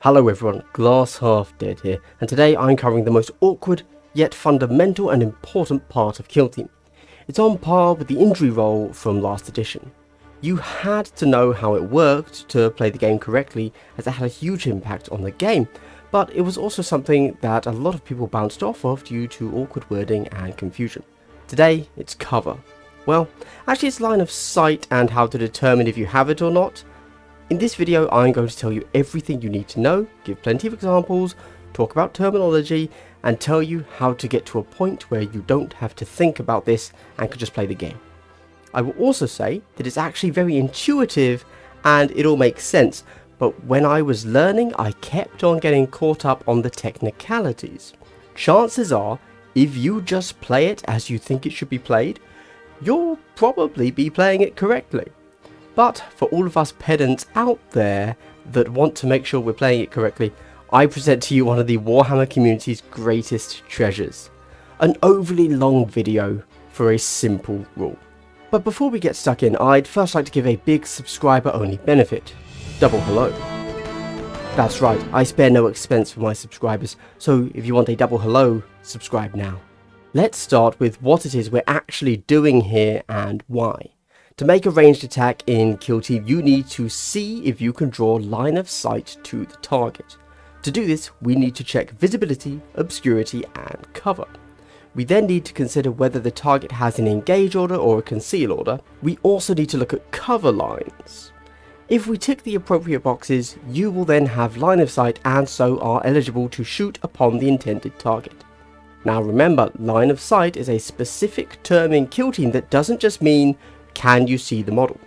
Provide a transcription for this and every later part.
Hello everyone, Glass Half Dead here, and today I'm covering the most awkward, yet fundamental and important part of Kill Team. It's on par with the injury roll from last edition. You had to know how it worked to play the game correctly, as it had a huge impact on the game, but it was also something that a lot of people bounced off of due to awkward wording and confusion. Today, it's cover. Well, actually it's line of sight and how to determine if you have it or not. In this video, I'm going to tell you everything you need to know, give plenty of examples, talk about terminology, and tell you how to get to a point where you don't have to think about this and can just play the game. I will also say that it's actually very intuitive and it all makes sense, but when I was learning, I kept on getting caught up on the technicalities. Chances are, if you just play it as you think it should be played, you'll probably be playing it correctly. But for all of us pedants out there that want to make sure we're playing it correctly, I present to you one of the Warhammer community's greatest treasures. An overly long video for a simple rule. But before we get stuck in, I'd first like to give a big subscriber only benefit. Double hello. That's right, I spare no expense for my subscribers, so if you want a double hello, subscribe now. Let's start with what it is we're actually doing here and why. To make a ranged attack in Kill Team, you need to see if you can draw line of sight to the target. To do this, we need to check visibility, obscurity, and cover. We then need to consider whether the target has an engage order or a conceal order. We also need to look at cover lines. If we tick the appropriate boxes, you will then have line of sight and so are eligible to shoot upon the intended target. Now remember, line of sight is a specific term in Kill Team that doesn't just mean can you see the model.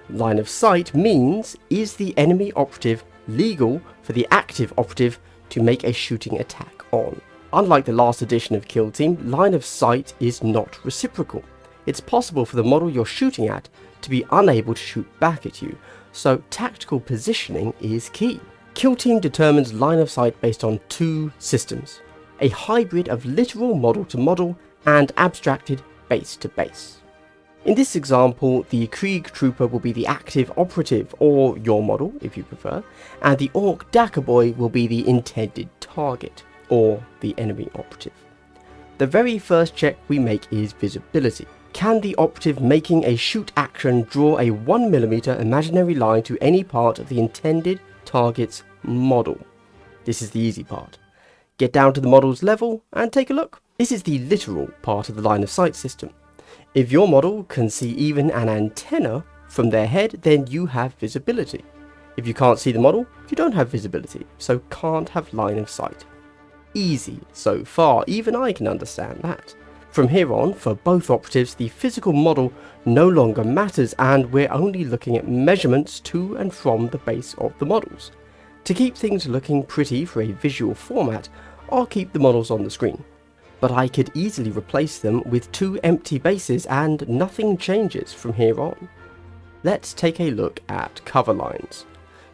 Line of sight means, is the enemy operative legal for the active operative to make a shooting attack on? Unlike the last edition of Kill Team, line of sight is not reciprocal. It's possible for the model you're shooting at to be unable to shoot back at you, so tactical positioning is key. Kill Team determines line of sight based on two systems: a hybrid of literal model to model and abstracted base to base. In this example, the Krieg Trooper will be the active operative, or your model if you prefer, and the Orc Dakka Boy will be the intended target, or the enemy operative. The very first check we make is visibility. Can the operative making a shoot action draw a 1mm imaginary line to any part of the intended target's model? This is the easy part. Get down to the model's level and take a look. This is the literal part of the line of sight system. If your model can see even an antenna from their head, then you have visibility. If you can't see the model, you don't have visibility, so can't have line of sight. Easy so far, even I can understand that. From here on, for both operatives, the physical model no longer matters and we're only looking at measurements to and from the base of the models. To keep things looking pretty for a visual format, I'll keep the models on the screen. But I could easily replace them with two empty bases and nothing changes from here on. Let's take a look at cover lines.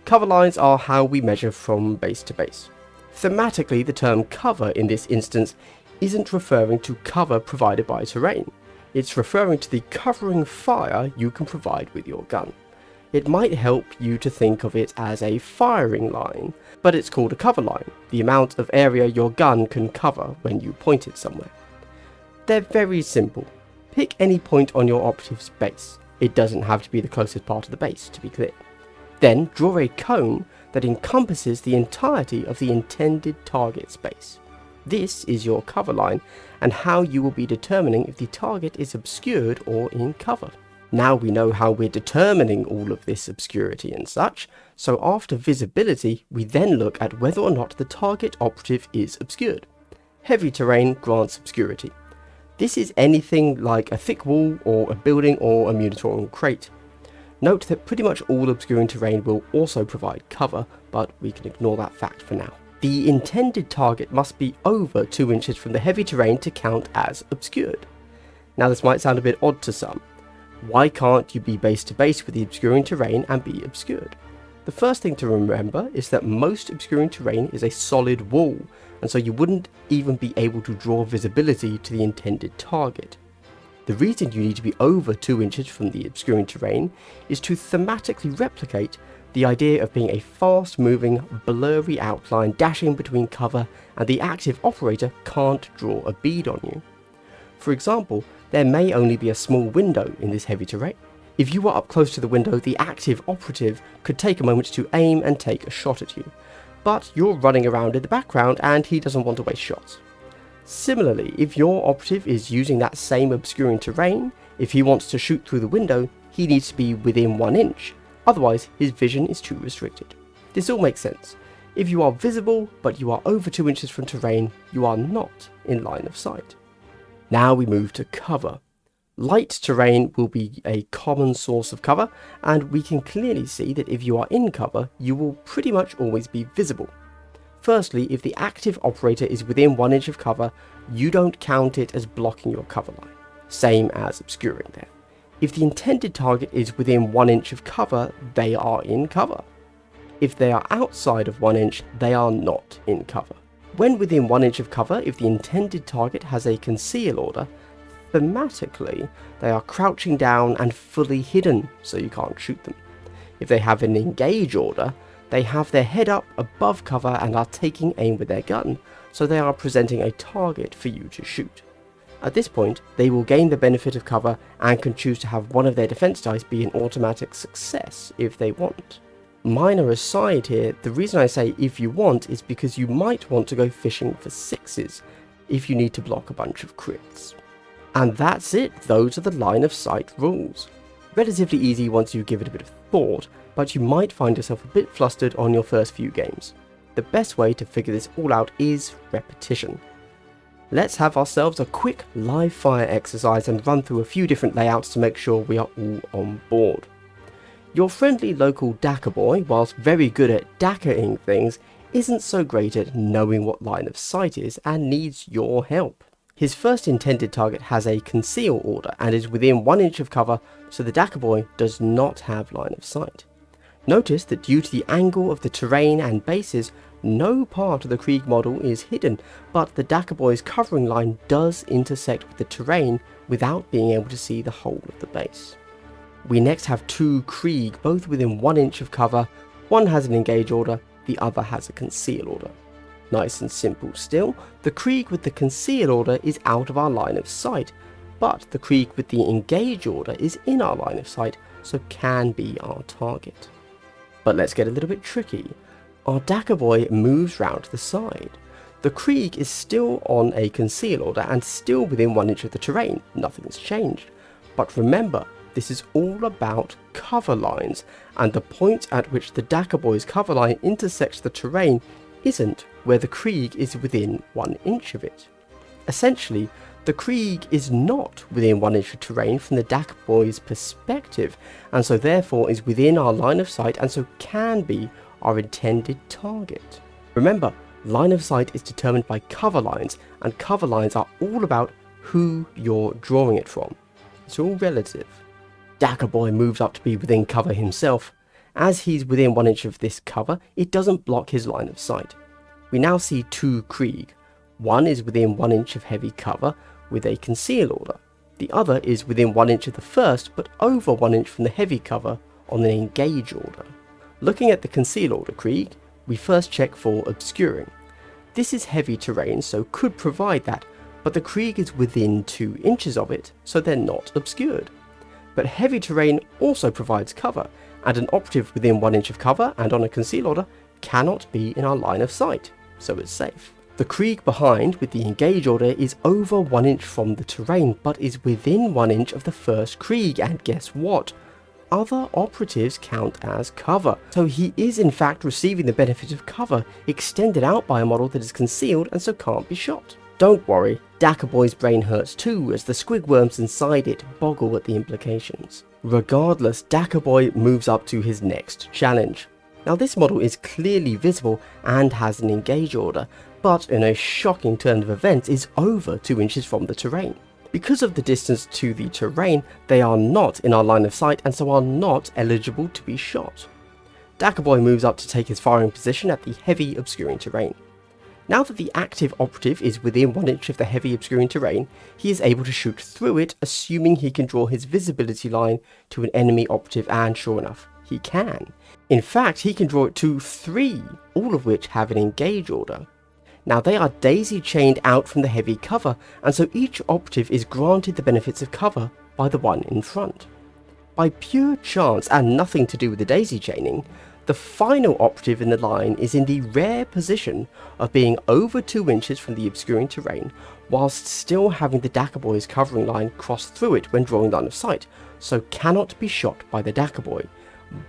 Cover lines are how we measure from base to base. Thematically, the term cover in this instance isn't referring to cover provided by terrain. It's referring to the covering fire you can provide with your gun. It might help you to think of it as a firing line, but it's called a cover line, the amount of area your gun can cover when you point it somewhere. They're very simple. Pick any point on your operative's base. It doesn't have to be the closest part of the base, to be clear. Then draw a cone that encompasses the entirety of the intended target's base. This is your cover line and how you will be determining if the target is obscured or in cover. Now we know how we're determining all of this obscurity and such, so after visibility, we then look at whether or not the target operative is obscured. Heavy terrain grants obscurity. This is anything like a thick wall or a building or a munitorial crate. Note that pretty much all obscuring terrain will also provide cover, but we can ignore that fact for now. The intended target must be over 2 inches from the heavy terrain to count as obscured. Now this might sound a bit odd to some. Why can't you be base to base with the obscuring terrain and be obscured? The first thing to remember is that most obscuring terrain is a solid wall, and so you wouldn't even be able to draw visibility to the intended target. The reason you need to be over 2 inches from the obscuring terrain is to thematically replicate The idea of being a fast-moving, blurry outline dashing between cover and the active operator can't draw a bead on you. For example, there may only be a small window in this heavy terrain. If you were up close to the window, the active operative could take a moment to aim and take a shot at you, but you're running around in the background and he doesn't want to waste shots. Similarly, if your operative is using that same obscuring terrain, if he wants to shoot through the window, he needs to be within 1 inch, otherwise his vision is too restricted. This all makes sense. If you are visible, but you are over 2 inches from terrain, you are not in line of sight. Now we move to cover. Light terrain will be a common source of cover, and we can clearly see that if you are in cover, you will pretty much always be visible. Firstly, if the active operator is within 1 inch of cover, you don't count it as blocking your cover line, same as obscuring there. If the intended target is within 1 inch of cover, they are in cover. If they are outside of 1 inch, they are not in cover. When within 1 inch of cover, if the intended target has a conceal order, thematically, they are crouching down and fully hidden, so you can't shoot them. If they have an engage order, they have their head up above cover and are taking aim with their gun, so they are presenting a target for you to shoot. At this point, they will gain the benefit of cover and can choose to have one of their defense dice be an automatic success if they want. Minor aside here, the reason I say if you want is because you might want to go fishing for sixes if you need to block a bunch of crits. And that's it, those are the line of sight rules. Relatively easy once you give it a bit of thought, but you might find yourself a bit flustered on your first few games. The best way to figure this all out is repetition. Let's have ourselves a quick live fire exercise and run through a few different layouts to make sure we are all on board. Your friendly local Dakka boy, whilst very good at Dakka-ing things, isn't so great at knowing what line of sight is and needs your help. His first intended target has a conceal order and is within 1 inch of cover, so the Dakka boy does not have line of sight. Notice that due to the angle of the terrain and bases, no part of the Krieg model is hidden, but the Dakka boy's covering line does intersect with the terrain without being able to see the whole of the base. We next have two Krieg, both within 1 inch of cover. One has an engage order, the other has a conceal order. Nice and simple still, the Krieg with the conceal order is out of our line of sight, but the Krieg with the engage order is in our line of sight, so can be our target. But let's get a little bit tricky. Our Dakka boy moves round to the side. The Krieg is still on a conceal order and still within 1 inch of the terrain, nothing's changed. But remember, this is all about cover lines, and the point at which the Dakka boy's cover line intersects the terrain isn't where the Krieg is within 1 inch of it. Essentially, the Krieg is not within 1 inch of terrain from the Dakka boy's perspective, and so therefore is within our line of sight and so can be our intended target. Remember, line of sight is determined by cover lines, and cover lines are all about who you're drawing it from. It's all relative. Dakka boy moves up to be within cover himself. As he's within 1 inch of this cover, it doesn't block his line of sight. We now see two Krieg. One is within 1 inch of heavy cover with a conceal order. The other is within 1 inch of the first, but over 1 inch from the heavy cover on an engage order. Looking at the conceal order Krieg, we first check for obscuring. This is heavy terrain, so could provide that, but the Krieg is within 2 inches of it, so they're not obscured. But heavy terrain also provides cover, and an operative within 1 inch of cover and on a conceal order cannot be in our line of sight, so it's safe. The Krieg behind with the engage order is over 1 inch from the terrain, but is within 1 inch of the first Krieg, and guess what? Other operatives count as cover, so he is in fact receiving the benefit of cover extended out by a model that is concealed and so can't be shot. Don't worry, Dakka boy's brain hurts too as the squigworms inside it boggle at the implications. Regardless, Dakka boy moves up to his next challenge. Now this model is clearly visible and has an engage order, but in a shocking turn of events is over 2 inches from the terrain. Because of the distance to the terrain, they are not in our line of sight and so are not eligible to be shot. Dakka boy moves up to take his firing position at the heavy obscuring terrain. Now that the active operative is within 1 inch of the heavy obscuring terrain, he is able to shoot through it, assuming he can draw his visibility line to an enemy operative, and sure enough, He can. In fact, he can draw it to 3, all of which have an engage order. Now they are daisy-chained out from the heavy cover, and so each operative is granted the benefits of cover by the one in front. By pure chance and nothing to do with the daisy chaining, the final operative in the line is in the rare position of being over 2 inches from the obscuring terrain, whilst still having the Dakka Boy's covering line cross through it when drawing line of sight, so cannot be shot by the Dakka Boy,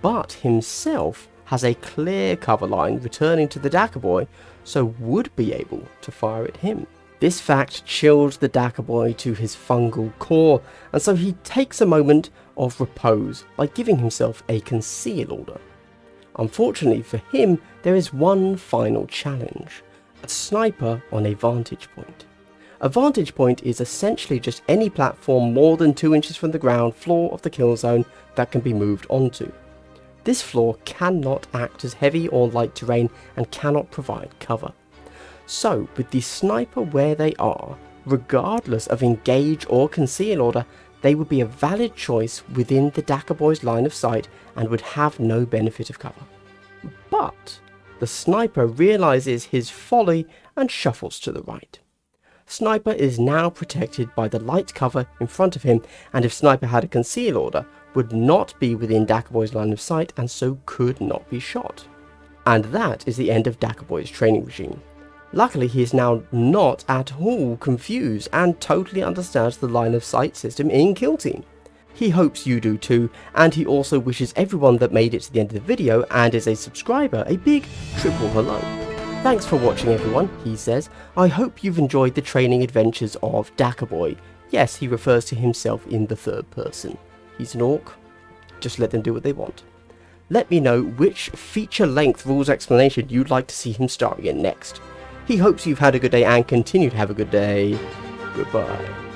but himself has a clear cover line returning to the Dakka Boy, so would be able to fire at him. This fact chills the Dakka Boy to his fungal core, and so he takes a moment of repose by giving himself a conceal order. Unfortunately for him, there is one final challenge: a sniper on a vantage point. A vantage point is essentially just any platform more than 2 inches from the ground floor of the kill zone that can be moved onto. This floor cannot act as heavy or light terrain and cannot provide cover. So, with the sniper where they are, regardless of engage or conceal order, they would be a valid choice within the Dakka Boy's line of sight and would have no benefit of cover. But the sniper realizes his folly and shuffles to the right. Sniper is now protected by the light cover in front of him, and if Sniper had a conceal order, would not be within Dakka Boy's line of sight and so could not be shot. And that is the end of Dakka Boy's training regime. Luckily, he is now not at all confused and totally understands the line of sight system in Kill Team. He hopes you do too, and he also wishes everyone that made it to the end of the video and is a subscriber a big triple hello. Thanks for watching everyone, he says. I hope you've enjoyed the training adventures of Dakka Boy. Yes, he refers to himself in the third person. He's an orc. Just let them do what they want. Let me know which feature-length rules explanation you'd like to see him starring in next. He hopes you've had a good day and continue to have a good day. Goodbye.